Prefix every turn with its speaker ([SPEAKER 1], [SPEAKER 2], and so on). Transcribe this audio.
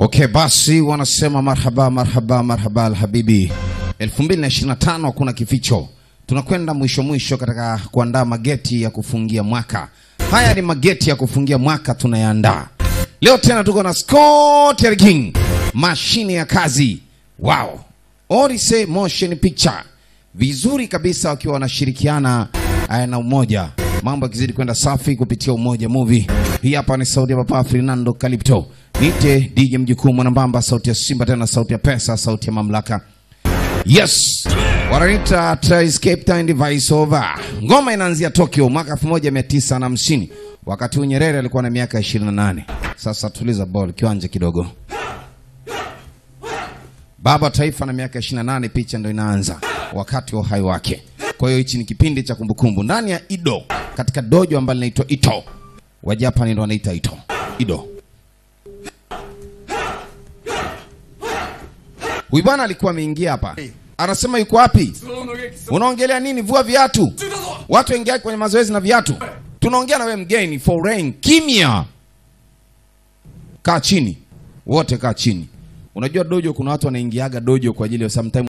[SPEAKER 1] Okay, basi wanasema marhaba marhaba marhaba alhabibi. 2025 kuna kificho. Tunakwenda mwisho katika kuandaa mageti ya kufungia mwaka. Haya ni mageti ya kufungia mwaka tunayaandaa. Leo tena tuko na Scott King, mashine ya kazi. Wow. Orise Motion Picture. Vizuri kabisa wakiwa wanashirikiana na Umoja. Mambo yakizidi kwenda safi kupitia Umoja Movie. Hii hapa ni sauti ya Papa Fernando Calipto. Nite DJ Mjukuu Mwanambamba, sauti ya Simba, tena sauti ya pesa, sauti ya mamlaka. Yes, wananiita Escape Time Device Over. Ngoma inaanzia Tokyo mwaka 1950. Wakati Nyerere alikuwa na miaka 28. Sasa tuliza ball kiwanja kidogo. Baba Taifa na miaka 28, picha ndio inaanza wakati wa uhai wake. Kwa hiyo hichi ni kipindi cha kumbukumbu ndani ya Ido, katika dojo ambalo linaitwa Ito. Wa Japan ndio wanaita Ito. Ido. Huyu bwana alikuwa ameingia hapa. Anasema yuko wapi? Unaongelea nini? Vua viatu. Watu wengi kwenye mazoezi na viatu. Tunaongea na wewe mgeni, foreign, kimya. Kaa chini. Wote kaa chini. Unajua dojo kuna watu wanaingiaga dojo kwa ajili ya sometimes